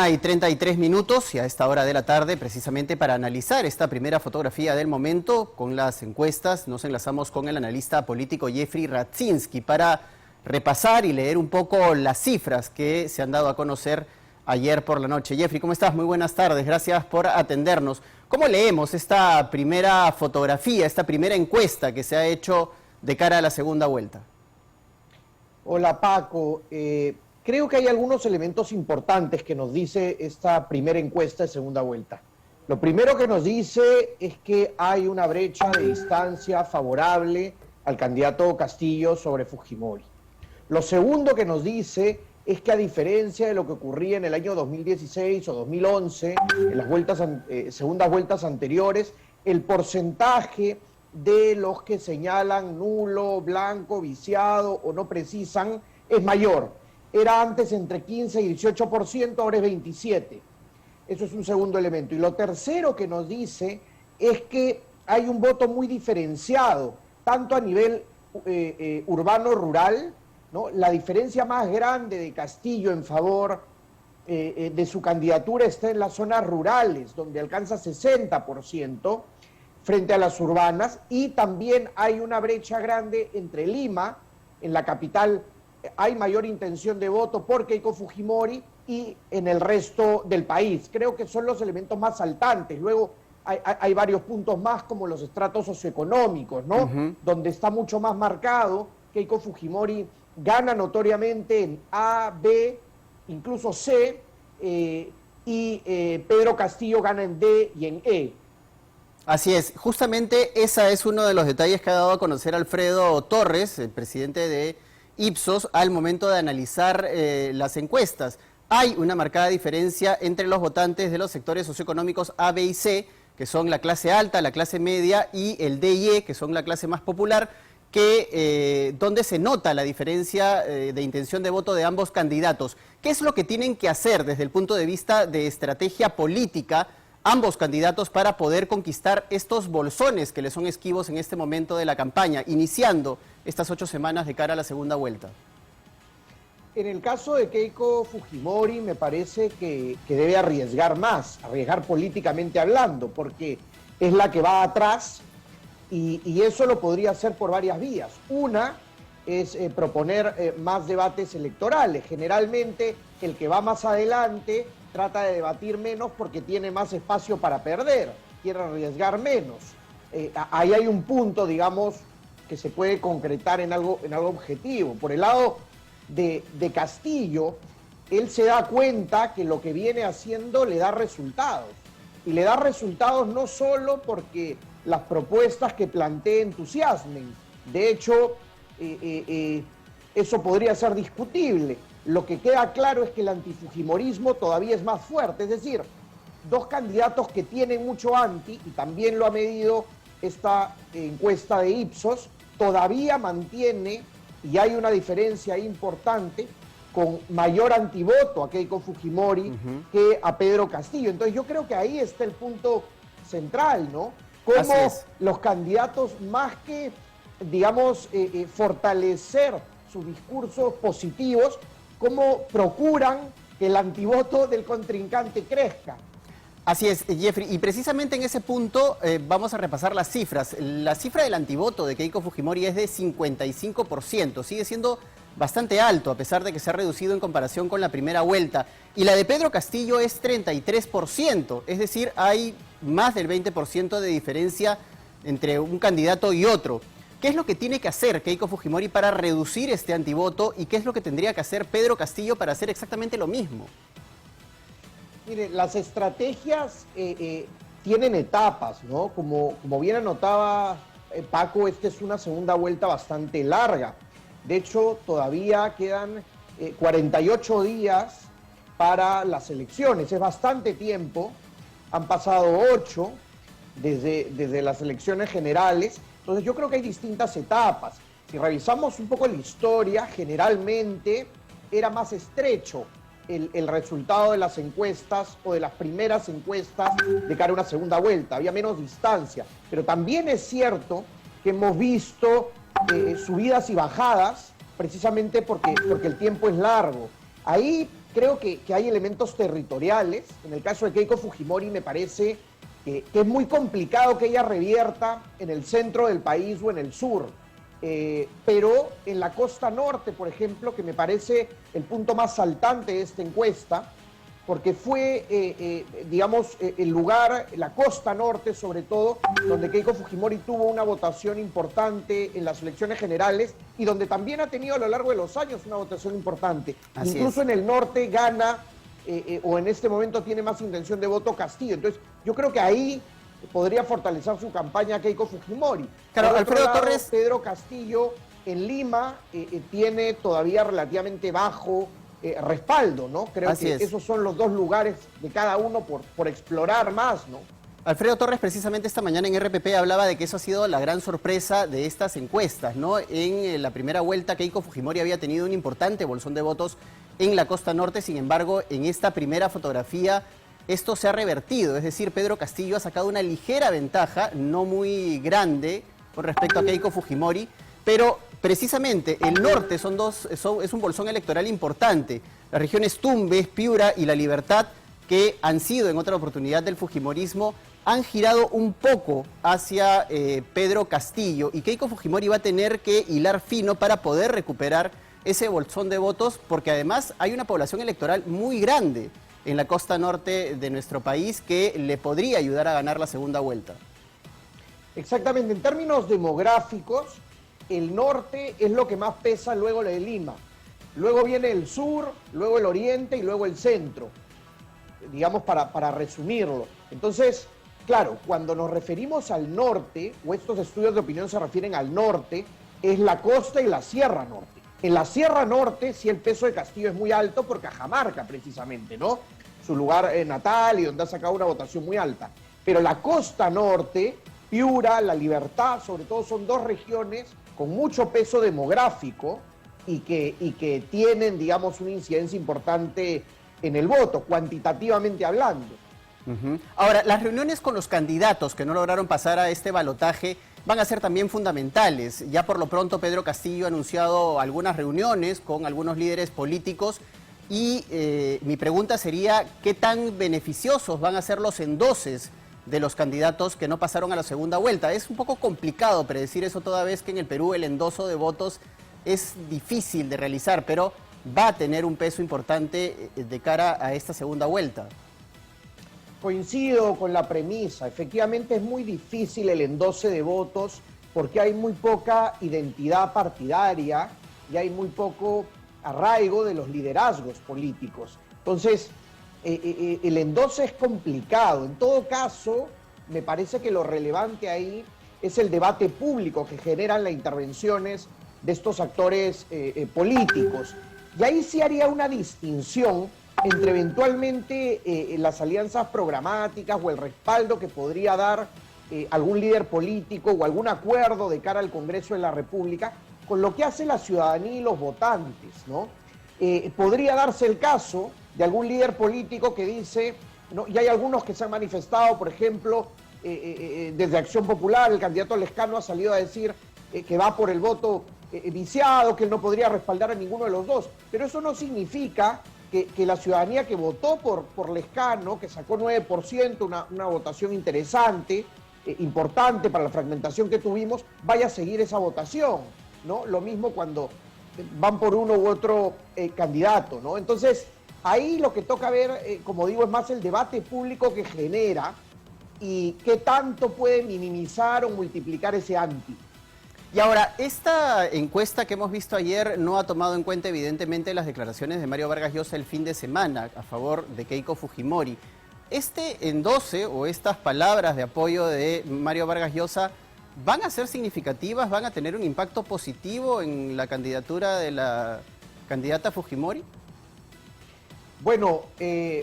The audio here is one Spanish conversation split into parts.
1:33 y a esta hora de la tarde, precisamente para analizar esta primera fotografía del momento con las encuestas, nos enlazamos con el analista político Jeffrey Radzinski para repasar y leer un poco las cifras que se han dado a conocer ayer por la noche. Jeffrey, ¿cómo estás? Muy buenas tardes, gracias por atendernos. ¿Cómo leemos esta primera fotografía, esta primera encuesta que se ha hecho de cara a la segunda vuelta? Hola Paco, creo que hay algunos elementos importantes que nos dice esta primera encuesta de segunda vuelta. Lo primero que nos dice es que hay una brecha de distancia favorable al candidato Castillo sobre Fujimori. Lo segundo que nos dice es que a diferencia de lo que ocurría en el año 2016 o 2011, en las segundas vueltas anteriores, el porcentaje de los que señalan nulo, blanco, viciado o no precisan es mayor. Era antes entre 15 y 18%, ahora es 27%. Eso es un segundo elemento. Y lo tercero que nos dice es que hay un voto muy diferenciado, tanto a nivel urbano-rural, ¿no? La diferencia más grande de Castillo en favor de su candidatura está en las zonas rurales, donde alcanza 60%, frente a las urbanas, y también hay una brecha grande entre Lima, en la capital hay mayor intención de voto por Keiko Fujimori, y en el resto del país. Creo que son los elementos más saltantes. Luego hay varios puntos más, como los estratos socioeconómicos, ¿no? Donde está mucho más marcado. Keiko Fujimori gana notoriamente en A, B, incluso C, y Pedro Castillo gana en D y en E. Así es, justamente ese es uno de los detalles que ha dado a conocer Alfredo Torres, el presidente de Ipsos, al momento de analizar las encuestas. Hay una marcada diferencia entre los votantes de los sectores socioeconómicos A, B y C, que son la clase alta, la clase media, y el D y E, que son la clase más popular, donde se nota la diferencia de intención de voto de ambos candidatos. ¿Qué es lo que tienen que hacer desde el punto de vista de estrategia política ambos candidatos para poder conquistar estos bolsones que les son esquivos en este momento de la campaña, iniciando estas 8 semanas de cara a la segunda vuelta? En el caso de Keiko Fujimori, me parece que debe arriesgar más, arriesgar políticamente hablando, porque es la que va atrás, y eso lo podría hacer por varias vías. Una es proponer más debates electorales. Generalmente el que va más adelante trata de debatir menos porque tiene más espacio para perder, quiere arriesgar menos. Ahí hay un punto, digamos, que se puede concretar en algo objetivo. Por el lado de Castillo, él se da cuenta que lo que viene haciendo le da resultados. Y le da resultados no solo porque las propuestas que plantee entusiasmen. De hecho, eso podría ser discutible. Lo que queda claro es que el antifujimorismo todavía es más fuerte. Es decir, dos candidatos que tienen mucho anti, y también lo ha medido esta encuesta de Ipsos, todavía mantiene, y hay una diferencia importante, con mayor antivoto a Keiko Fujimori que a Pedro Castillo. Entonces yo creo que ahí está el punto central, ¿no? Cómo los candidatos, más que, digamos, fortalecer sus discursos positivos, cómo procuran que el antivoto del contrincante crezca. Así es, Jeffrey, y precisamente en ese punto vamos a repasar las cifras. La cifra del antivoto de Keiko Fujimori es de 55%, sigue siendo bastante alto, a pesar de que se ha reducido en comparación con la primera vuelta. Y la de Pedro Castillo es 33%, es decir, hay más del 20% de diferencia entre un candidato y otro. ¿Qué es lo que tiene que hacer Keiko Fujimori para reducir este antivoto y qué es lo que tendría que hacer Pedro Castillo para hacer exactamente lo mismo? Mire, las estrategias tienen etapas, ¿no? Como bien anotaba Paco, esta es una segunda vuelta bastante larga. De hecho, todavía quedan 48 días para las elecciones. Es bastante tiempo. Han pasado 8 desde las elecciones generales. Entonces yo creo que hay distintas etapas. Si revisamos un poco la historia, generalmente era más estrecho el resultado de las encuestas o de las primeras encuestas de cara a una segunda vuelta. Había menos distancia. Pero también es cierto que hemos visto subidas y bajadas precisamente porque el tiempo es largo. Ahí creo que hay elementos territoriales. En el caso de Keiko Fujimori me parece que es muy complicado que ella revierta en el centro del país o en el sur. Pero en la costa norte, por ejemplo, que me parece el punto más saltante de esta encuesta, porque fue, digamos, el lugar, la costa norte sobre todo, donde Keiko Fujimori tuvo una votación importante en las elecciones generales y donde también ha tenido a lo largo de los años una votación importante. Así Incluso es. en el norte gana, o en este momento tiene más intención de voto Castillo. Entonces, yo creo que ahí podría fortalecer su campaña Keiko Fujimori. Claro, Por otro Alfredo lado, Torres. Pedro Castillo en Lima tiene todavía relativamente bajo respaldo, ¿no? Creo Así que es. esos son los dos lugares de cada uno por explorar más, ¿no? Alfredo Torres precisamente esta mañana en RPP hablaba de que eso ha sido la gran sorpresa de estas encuestas, ¿no? En la primera vuelta Keiko Fujimori había tenido un importante bolsón de votos en la costa norte, sin embargo, en esta primera fotografía esto se ha revertido, es decir, Pedro Castillo ha sacado una ligera ventaja, no muy grande con respecto a Keiko Fujimori, pero precisamente el norte es un bolsón electoral importante. Las regiones Tumbes, Piura y La Libertad, que han sido en otra oportunidad del fujimorismo, han girado un poco hacia Pedro Castillo, y Keiko Fujimori va a tener que hilar fino para poder recuperar ese bolsón de votos, porque además hay una población electoral muy grande en la costa norte de nuestro país que le podría ayudar a ganar la segunda vuelta. Exactamente, en términos demográficos, el norte es lo que más pesa luego de Lima. Luego viene el sur, luego el oriente y luego el centro, digamos para resumirlo. Entonces, claro, cuando nos referimos al norte, o estos estudios de opinión se refieren al norte, es la costa y la Sierra Norte. En la Sierra Norte sí el peso de Castillo es muy alto por Cajamarca precisamente, ¿no? Su lugar natal y donde ha sacado una votación muy alta. Pero la costa norte, Piura, La Libertad, sobre todo son dos regiones con mucho peso demográfico y que tienen, digamos, una incidencia importante en el voto, cuantitativamente hablando. Ahora, las reuniones con los candidatos que no lograron pasar a este balotaje van a ser también fundamentales. Ya por lo pronto Pedro Castillo ha anunciado algunas reuniones con algunos líderes políticos y mi pregunta sería, ¿qué tan beneficiosos van a ser los endoses de los candidatos que no pasaron a la segunda vuelta? Es un poco complicado predecir eso toda vez que en el Perú el endoso de votos es difícil de realizar, pero va a tener un peso importante de cara a esta segunda vuelta. Coincido con la premisa, efectivamente es muy difícil el endose de votos porque hay muy poca identidad partidaria y hay muy poco arraigo de los liderazgos políticos. Entonces, el endose es complicado. En todo caso, me parece que lo relevante ahí es el debate público que generan las intervenciones de estos actores políticos. Y ahí sí haría una distinción entre eventualmente las alianzas programáticas o el respaldo que podría dar algún líder político o algún acuerdo de cara al Congreso de la República con lo que hace la ciudadanía y los votantes, ¿no? Podría darse el caso de algún líder político que dice, ¿no? Y hay algunos que se han manifestado, por ejemplo, desde Acción Popular, el candidato Lescano ha salido a decir que va por el voto viciado, que él no podría respaldar a ninguno de los dos, pero eso no significa que la ciudadanía que votó por Lescano, que sacó 9%, una votación interesante, importante para la fragmentación que tuvimos, vaya a seguir esa votación, ¿no? Lo mismo cuando van por uno u otro candidato, ¿no? Entonces, ahí lo que toca ver, como digo, es más el debate público que genera y qué tanto puede minimizar o multiplicar ese anti. Y ahora, esta encuesta que hemos visto ayer no ha tomado en cuenta evidentemente las declaraciones de Mario Vargas Llosa el fin de semana a favor de Keiko Fujimori. ¿Este endose o estas palabras de apoyo de Mario Vargas Llosa van a ser significativas, van a tener un impacto positivo en la candidatura de la candidata Fujimori? Bueno,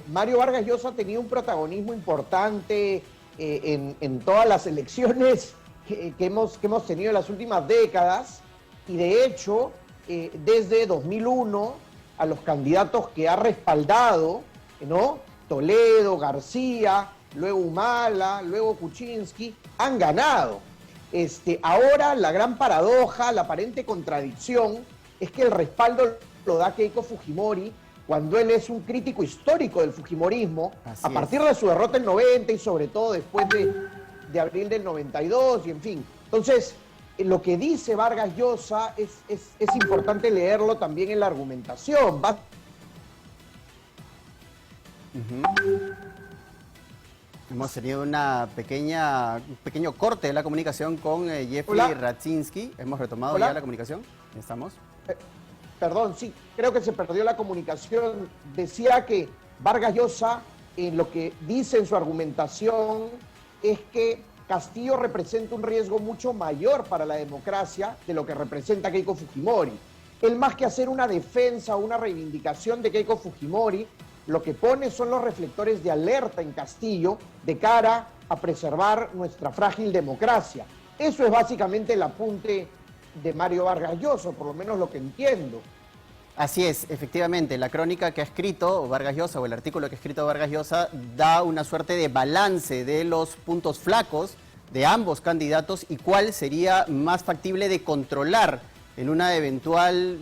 Mario Vargas Llosa ha tenido un protagonismo importante en todas las elecciones que hemos tenido en las últimas décadas y de hecho desde 2001 a los candidatos que ha respaldado, ¿no? Toledo, García, luego Humala, luego Kuczynski, han ganado. Ahora la gran paradoja, la aparente contradicción es que el respaldo lo da Keiko Fujimori cuando él es un crítico histórico del fujimorismo, Así a partir de su derrota en 90 y sobre todo después de abril del 92, y en fin. Entonces, lo que dice Vargas Llosa es importante leerlo también en la argumentación. Hemos tenido un pequeño corte de la comunicación con Jeffrey Hola. Radzinski. Hemos retomado Hola. ya la comunicación. ¿Estamos? Perdón, sí, creo que se perdió la comunicación. Decía que Vargas Llosa, lo que dice en su argumentación es que Castillo representa un riesgo mucho mayor para la democracia de lo que representa Keiko Fujimori. Él, más que hacer una defensa o una reivindicación de Keiko Fujimori, lo que pone son los reflectores de alerta en Castillo de cara a preservar nuestra frágil democracia. Eso es básicamente el apunte de Mario Vargas Llosa, por lo menos lo que entiendo. Así es, efectivamente, la crónica que ha escrito Vargas Llosa o el artículo que ha escrito Vargas Llosa da una suerte de balance de los puntos flacos de ambos candidatos y cuál sería más factible de controlar en una eventual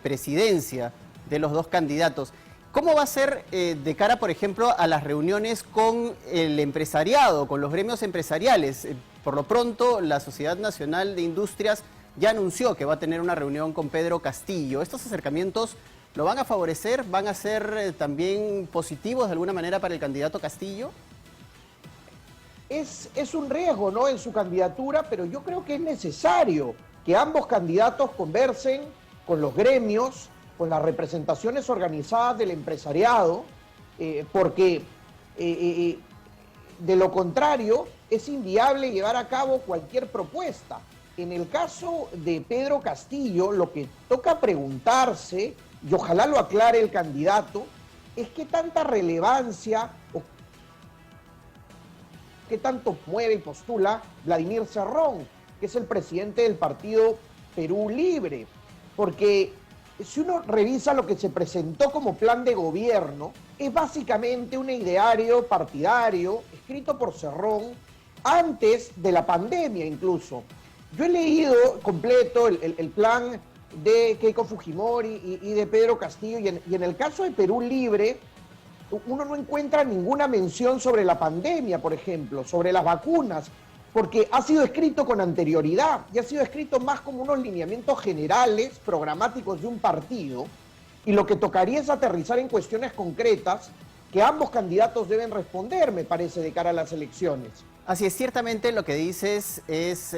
presidencia de los dos candidatos. ¿Cómo va a ser de cara, por ejemplo, a las reuniones con el empresariado, con los gremios empresariales? Por lo pronto, la Sociedad Nacional de Industrias ya anunció que va a tener una reunión con Pedro Castillo. ¿Estos acercamientos lo van a favorecer? ¿Van a ser también positivos de alguna manera para el candidato Castillo? Es un riesgo, ¿no?, en su candidatura, pero yo creo que es necesario que ambos candidatos conversen con los gremios, con las representaciones organizadas del empresariado, porque de lo contrario es inviable llevar a cabo cualquier propuesta. En el caso de Pedro Castillo, lo que toca preguntarse, y ojalá lo aclare el candidato, es qué tanta relevancia o qué tanto mueve y postula Vladimir Cerrón, que es el presidente del partido Perú Libre. Porque si uno revisa lo que se presentó como plan de gobierno, es básicamente un ideario partidario escrito por Cerrón antes de la pandemia incluso. Yo he leído completo el plan de Keiko Fujimori y de Pedro Castillo, y en el caso de Perú Libre, uno no encuentra ninguna mención sobre la pandemia, por ejemplo, sobre las vacunas, porque ha sido escrito con anterioridad y ha sido escrito más como unos lineamientos generales, programáticos de un partido, y lo que tocaría es aterrizar en cuestiones concretas que ambos candidatos deben responder, me parece, de cara a las elecciones. Así es, ciertamente lo que dices es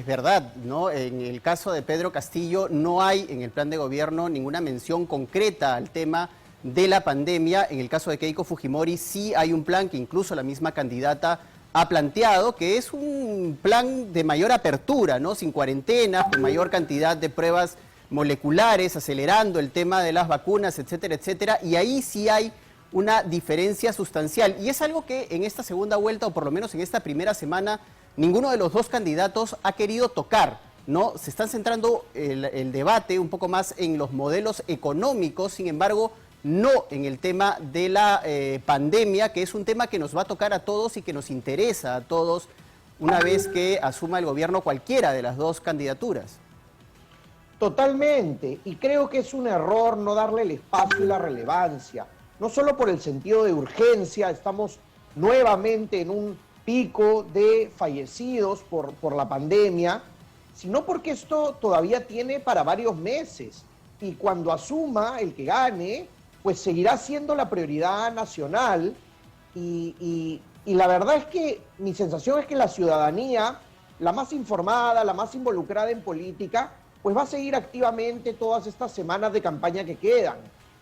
verdad, ¿no? En el caso de Pedro Castillo no hay en el plan de gobierno ninguna mención concreta al tema de la pandemia. En el caso de Keiko Fujimori sí hay un plan que incluso la misma candidata ha planteado, que es un plan de mayor apertura, ¿no? Sin cuarentenas, con mayor cantidad de pruebas moleculares, acelerando el tema de las vacunas, etcétera, etcétera. Y ahí sí hay una diferencia sustancial. Y es algo que en esta segunda vuelta, o por lo menos en esta primera semana, ninguno de los dos candidatos ha querido tocar, ¿no? Se están centrando el debate un poco más en los modelos económicos, sin embargo, no en el tema de la pandemia, que es un tema que nos va a tocar a todos y que nos interesa a todos una vez que asuma el gobierno cualquiera de las dos candidaturas. Totalmente, y creo que es un error no darle el espacio y la relevancia, no solo por el sentido de urgencia, estamos nuevamente en un pico de fallecidos por la pandemia, sino porque esto todavía tiene para varios meses, y cuando asuma el que gane, pues seguirá siendo la prioridad nacional, y la verdad es que mi sensación es que la ciudadanía, la más informada, la más involucrada en política, pues va a seguir activamente todas estas semanas de campaña que quedan.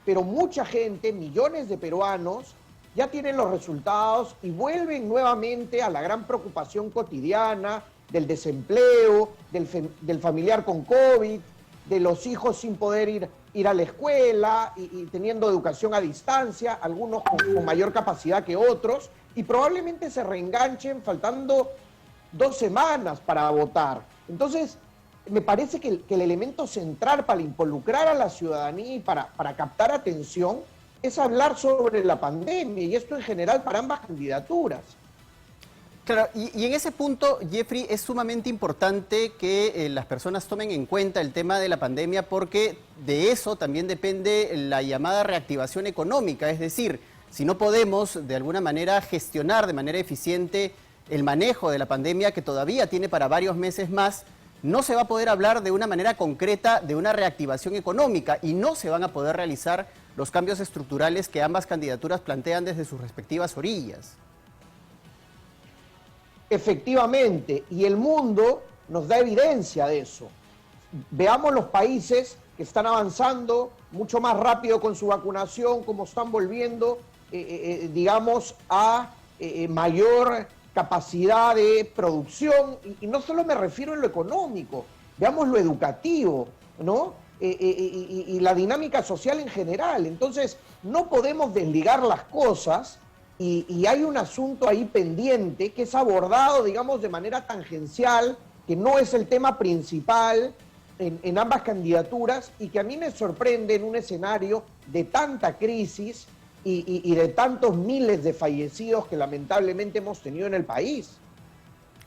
Pero mucha gente, millones de peruanos, ya tienen los resultados y vuelven nuevamente a la gran preocupación cotidiana del desempleo, del familiar con COVID, de los hijos sin poder ir a la escuela y teniendo educación a distancia, algunos con mayor capacidad que otros, y probablemente se reenganchen faltando 2 semanas para votar. Entonces, me parece que el elemento central para involucrar a la ciudadanía y para captar atención es hablar sobre la pandemia, y esto en general para ambas candidaturas. Claro, y en ese punto, Jeffrey, es sumamente importante que las personas tomen en cuenta el tema de la pandemia porque de eso también depende la llamada reactivación económica. Es decir, si no podemos de alguna manera gestionar de manera eficiente el manejo de la pandemia que todavía tiene para varios meses más, no se va a poder hablar de una manera concreta de una reactivación económica y no se van a poder realizar los cambios estructurales que ambas candidaturas plantean desde sus respectivas orillas. Efectivamente, y el mundo nos da evidencia de eso. Veamos los países que están avanzando mucho más rápido con su vacunación, cómo están volviendo, digamos, a mayor capacidad de producción, y no solo me refiero en lo económico, veamos lo educativo, ¿no? Y la dinámica social en general. Entonces, no podemos desligar las cosas. Y hay un asunto ahí pendiente que es abordado, digamos, de manera tangencial, que no es el tema principal en ambas candidaturas y que a mí me sorprende en un escenario de tanta crisis y de tantos miles de fallecidos que lamentablemente hemos tenido en el país.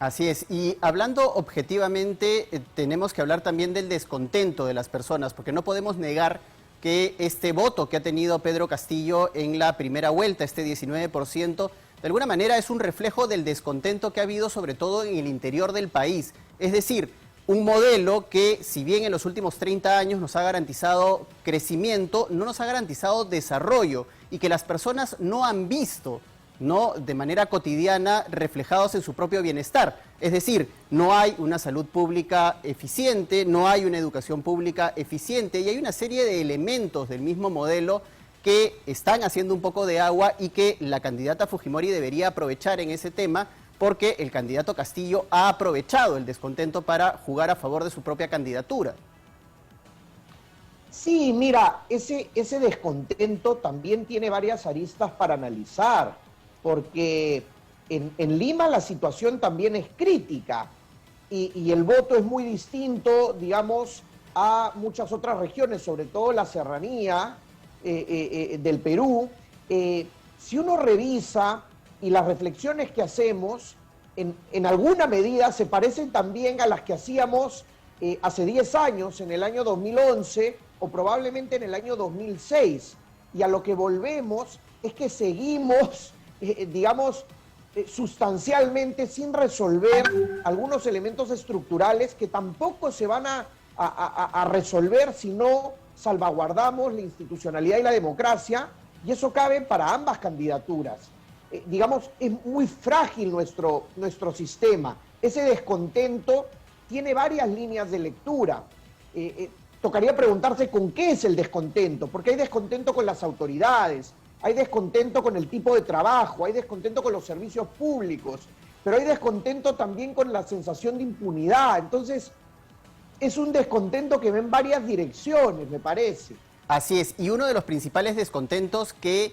Así es, y hablando objetivamente, tenemos que hablar también del descontento de las personas, porque no podemos negar que este voto que ha tenido Pedro Castillo en la primera vuelta, este 19%, de alguna manera es un reflejo del descontento que ha habido sobre todo en el interior del país. Es decir, un modelo que si bien en los últimos 30 años nos ha garantizado crecimiento, no nos ha garantizado desarrollo y que las personas no han visto, no de manera cotidiana, reflejados en su propio bienestar. Es decir, no hay una salud pública eficiente, no hay una educación pública eficiente y hay una serie de elementos del mismo modelo que están haciendo un poco de agua y que la candidata Fujimori debería aprovechar en ese tema porque el candidato Castillo ha aprovechado el descontento para jugar a favor de su propia candidatura. Sí, mira, ese descontento también tiene varias aristas para analizar, porque en Lima la situación también es crítica y el voto es muy distinto, digamos, a muchas otras regiones, sobre todo la serranía del Perú. Si uno revisa y las reflexiones que hacemos, en alguna medida se parecen también a las que hacíamos hace 10 años, en el año 2011 o probablemente en el año 2006. Y a lo que volvemos es que seguimos, digamos, sustancialmente sin resolver algunos elementos estructurales que tampoco se van a resolver si no salvaguardamos la institucionalidad y la democracia, y eso cabe para ambas candidaturas. Digamos, es muy frágil nuestro sistema. Ese descontento tiene varias líneas de lectura. Tocaría preguntarse con qué es el descontento, porque hay descontento con las autoridades, hay descontento con el tipo de trabajo, hay descontento con los servicios públicos, pero hay descontento también con la sensación de impunidad. Entonces, es un descontento que va en varias direcciones, me parece. Así es, y uno de los principales descontentos que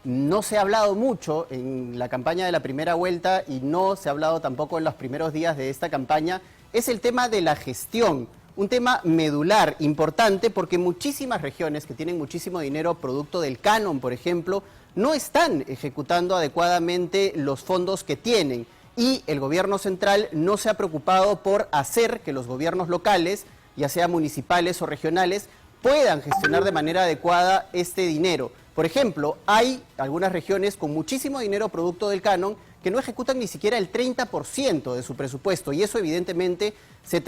no se ha hablado mucho en la campaña de la primera vuelta y no se ha hablado tampoco en los primeros días de esta campaña es el tema de la gestión. Un tema medular, importante, porque muchísimas regiones que tienen muchísimo dinero, producto del canon, por ejemplo, no están ejecutando adecuadamente los fondos que tienen. Y el gobierno central no se ha preocupado por hacer que los gobiernos locales, ya sea municipales o regionales, puedan gestionar de manera adecuada este dinero. Por ejemplo, hay algunas regiones con muchísimo dinero producto del canon que no ejecutan ni siquiera el 30% de su presupuesto y eso evidentemente se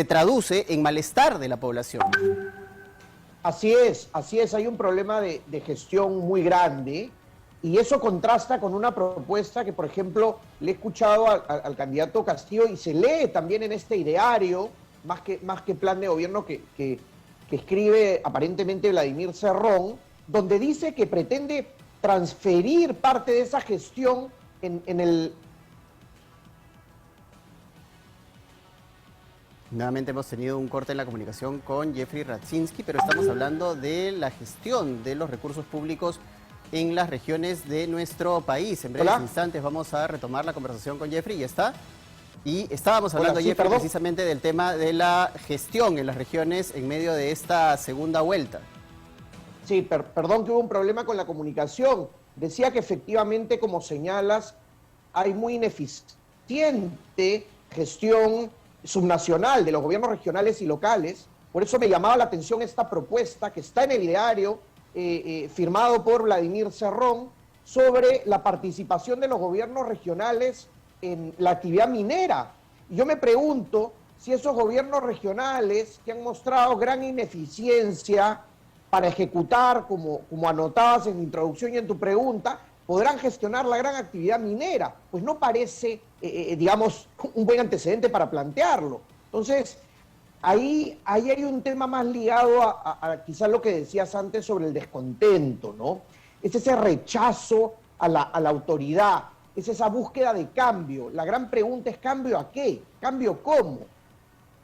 traduce en malestar de la población. Así es, hay un problema de gestión muy grande y eso contrasta con una propuesta que, por ejemplo, le he escuchado al candidato Castillo y se lee también en este ideario, más que plan de gobierno que escribe aparentemente Vladimir Cerrón, donde dice que pretende transferir parte de esa gestión en el... Nuevamente hemos tenido un corte en la comunicación con Jeffrey Radzinski, pero estamos hablando de la gestión de los recursos públicos en las regiones de nuestro país. En breves instantes vamos a retomar la conversación con Jeffrey, ¿ya está? Y estábamos hablando, Jeffrey, precisamente del tema de la gestión en las regiones en medio de esta segunda vuelta. Sí, perdón que hubo un problema con la comunicación. Decía que efectivamente, como señalas, hay muy ineficiente gestión subnacional de los gobiernos regionales y locales. Por eso me llamaba la atención esta propuesta que está en el diario, firmado por Vladimir Cerrón, sobre la participación de los gobiernos regionales en la actividad minera. Y yo me pregunto si esos gobiernos regionales que han mostrado gran ineficiencia para ejecutar, como anotabas en la introducción y en tu pregunta, podrán gestionar la gran actividad minera. Pues no parece, digamos, un buen antecedente para plantearlo. Entonces, ahí hay un tema más ligado a quizás lo que decías antes sobre el descontento, ¿no? Es ese rechazo a la autoridad, es esa búsqueda de cambio. La gran pregunta es: ¿cambio a qué? ¿Cambio cómo?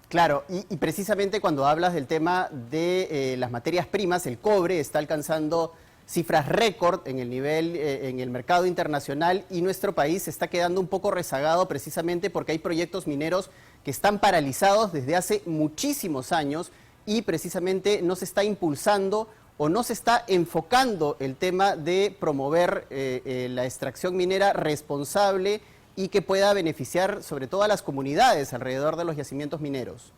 Claro, y precisamente cuando hablas del tema de las materias primas, el cobre está alcanzando cifras récord en el nivel, en el mercado internacional, y nuestro país está quedando un poco rezagado precisamente porque hay proyectos mineros que están paralizados desde hace muchísimos años y precisamente no se está impulsando o no se está enfocando el tema de promover la extracción minera responsable y que pueda beneficiar sobre todo a las comunidades alrededor de los yacimientos mineros.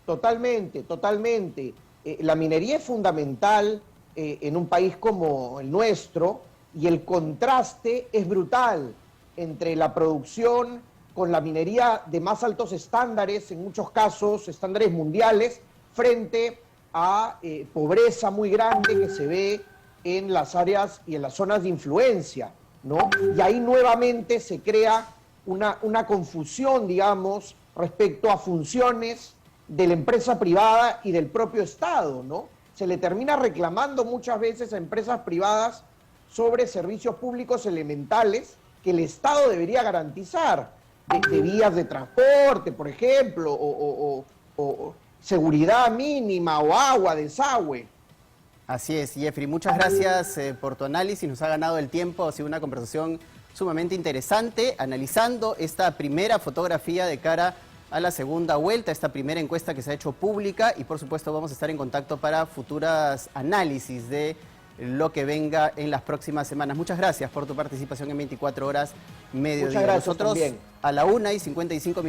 Totalmente, totalmente. La minería es fundamental en un país como el nuestro, y el contraste es brutal entre la producción con la minería de más altos estándares, en muchos casos estándares mundiales, frente a pobreza muy grande que se ve en las áreas y en las zonas de influencia, ¿no? Y ahí nuevamente se crea una confusión, digamos, respecto a funciones de la empresa privada y del propio Estado, ¿no? Se le termina reclamando muchas veces a empresas privadas sobre servicios públicos elementales que el Estado debería garantizar, de vías de transporte, por ejemplo, o seguridad mínima, o agua, desagüe. Así es, Jeffrey, muchas gracias por tu análisis, nos ha ganado el tiempo, ha sido una conversación sumamente interesante, analizando esta primera fotografía de cara a la segunda vuelta, esta primera encuesta que se ha hecho pública, y por supuesto vamos a estar en contacto para futuras análisis de lo que venga en las próximas semanas. Muchas gracias por tu participación en 24 horas mediodía. Muchas gracias. Nosotros también. a la 1:55